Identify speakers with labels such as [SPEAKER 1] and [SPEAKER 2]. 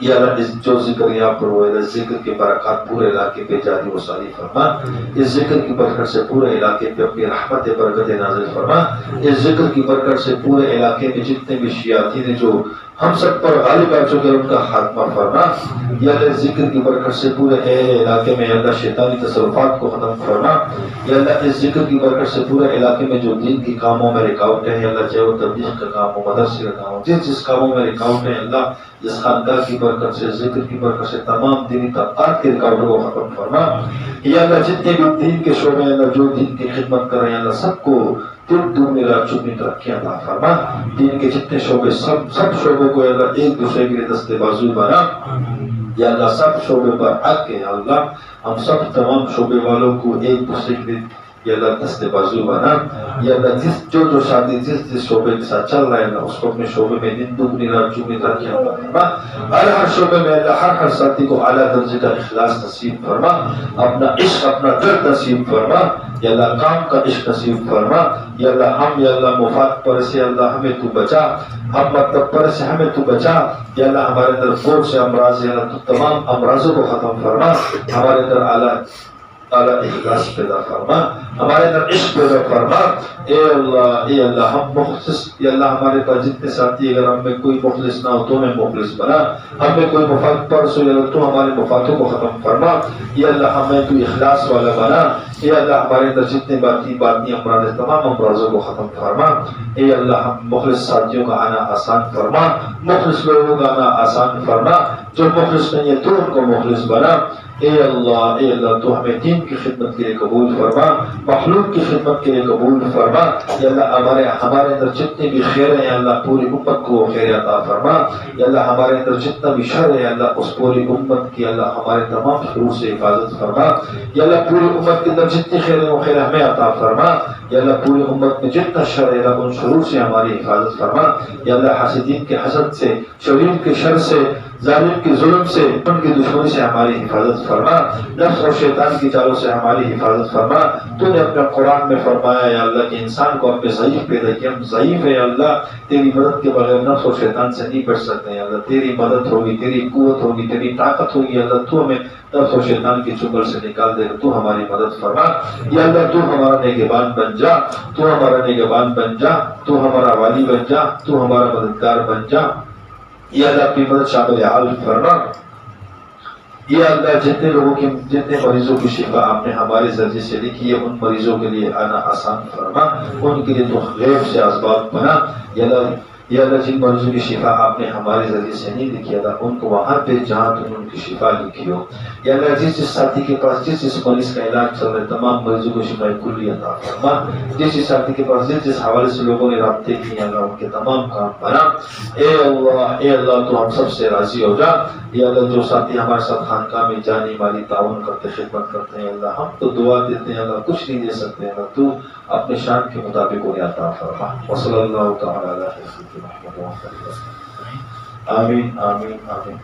[SPEAKER 1] یا اللہ جو ذکر یہاں پر ہوا ہے ذکر کی برکات پورے علاقے پہ جاری و ساری فرما، اس ذکر کی برکت سے پورے علاقے پہ اپنی رحمت برکت نازل فرما، اس ذکر کی برکت سے پورے علاقے میں جتنے بھی شیاطین جو ہم سب پر غالب آ چکے ان کا خاتمہ فرما، یا اللہ ذکر کی برکت سے پورے علاقے میں اللہ شیطانی تصرفات کو ختم فرما، یا اللہ اس ذکر کی برکت سے پورے علاقے میں جو دین کی کاموں میں رکاوٹیں ہیں اللہ چاہے وہ تبلیغ کا کام ہو، مدرسے کا کام ہو، جس کاموں میں رکاوٹیں اللہ جس خانقاہ کی برکت سے ذکر کی برکت سے تمام دینی طبقات کے رکاوٹوں کو ختم فرما، یا اللہ جتنے بھی دین کے شعبے ہیں اللہ جو دین کی خدمت کر رہے ہیں اللہ سب کو دل دور میں چپنی ترقی عطا فرما، دین کے جتنے شعبے سب شعبوں کو اللہ ایک دوسرے کے لیے دستے بازو بنا، یا اللہ سب شعبے پر حق ہے اللہ ہم سب تمام شعبے والوں کو ایک دوسرے کے لیے یا اللہ دستے بازو بنا، یا اللہ جو شادی جس شعبے کے ساتھ چل رہا ہے اللہ اس کو اپنے شعبے میں دن دگنی رات چگنی ترقی عطا فرما، ہر شعبے میں اللہ ہر ساتھی کو اعلیٰ درجے کا اخلاص نصیب فرما، اپنا عشق اپنا درد نصیب فرما، یا اللہ کام کا عشق نصیب فرما، یا اللہ ہم یا اللہ مفاد پر سے اللہ ہمیں تو بچا، ہم مطلب پر سے ہمیں تو بچا، یا اللہ ہمارے اندر بہت سے امراض یا اللہ تو تمام امراضوں کو ختم فرما، ہمارے اندر اعلیٰ اخلاص پیدا فرما، ہمارے اندر عشق پیدا فرما، اے اللہ ہم مخلص یا اللہ ہمارے پاس جتنے ساتھی اگر ہم میں کوئی مخلص نہ ہو تو ہمیں مخلص بنا، ہم میں کوئی مفاد پرس ہو یا اللہ تو ہمارے مفادوں کو ختم فرما، یا اللہ ہمیں تو اخلاص والا بنا، اے اللہ ہمارے اندر جتنے باقی امراض تمام امراضوں کو ختم فرما، اے اللہ ہم مخلص ساتھیوں کا آنا آسان فرما، مخلص لوگوں کا آنا آسان فرما، جو مخلص نہیں ہے تو ان کو مخلص بنا، اے اللہ تو ہمیں دین کی خدمت کے لیے قبول فرما، مخلوق کی خدمت کے لیے قبول فرما، یا اللہ ہمارے اندر جتنے بھی خیر ہیں اللہ پوری امت کو خیر عطا فرما، یا اللہ ہمارے اندر جتنا بھی شر ہے اللہ اس پوری امت کی اللہ ہمارے تمام شرور سے حفاظت فرما، یا اللہ پوری امت کے اندر جتنی خیر ہے وہ خیر ہمیں عطا فرما، یا اللہ پوری امت میں جتنا شر ہے اللہ ان شرور سے ہماری حفاظت فرما، یا اللہ حاسدین کے حسد سے، شریر کے شر سے، ظالم کے ظلم سے، ان کی دشمنی سے ہماری حفاظت فرما، نفس اور شیطان کی چالوں سے ہماری حفاظت فرما، تو نے اپنے قرآن میں فرمایا یا اللہ کہ انسان کو اپنے ضعیف پیدا کیا، ہم ضعیف ہے اللہ تیری مدد کے بغیر نفس اور شیطان سے نہیں بچ سکتے ہیں اللہ، تیری مدد ہوگی، تیری قوت ہوگی، تیری طاقت ہوگی اللہ، تو ہمیں نفس اور شیطان کی چنگل سے نکال دے گا، تو ہماری مدد فرما، یا اللہ تو ہمارا نگہبان بن جا، تو ہمارا نگہبان بن جا، تو ہمارا والی بن جا، تو ہمارا مددگار بن جا، یا اللہ اپنی مدد شامل حال فرما، یا اللہ جتنے مریضوں کی شفا آپ نے ہمارے ذریعے سے لکھی ہے ان مریضوں کے لیے آنا آسان فرما، ان کے لیے تو غیب سے اسباب بنا، یا اللہ جن مریضوں کی شفا آپ نے ہمارے ذریعے سے نہیں لکھی اللہ ان کو وہاں پہ جہاں تم نے ان کی شفا لکھی ہو، یا اللہ جس ساتھی کے پاس جس مریض کا علاج چل رہا ہے تمام مریضوں کو شفا کلی عطا فرما، جس ساتھی کے پاس جس حوالے سے لوگوں نے رابطے کیے اللہ ان کے تمام کام بنا، اے اللہ تو ہم سب سے راضی ہو جا، یا اللہ جو ساتھی ہمارے ساتھ خانقاہ میں جانی مالی تعاون کرتے خدمت کرتے ہیں اللہ ہم تو دعا دیتے ہیں اللہ کچھ نہیں دے سکتے ہیں اللہ تو اپنے شان کے مطابق انہیں عطا فرما، وصلی اللہ تعالی علیہ وسلم، آمین آمین آمین۔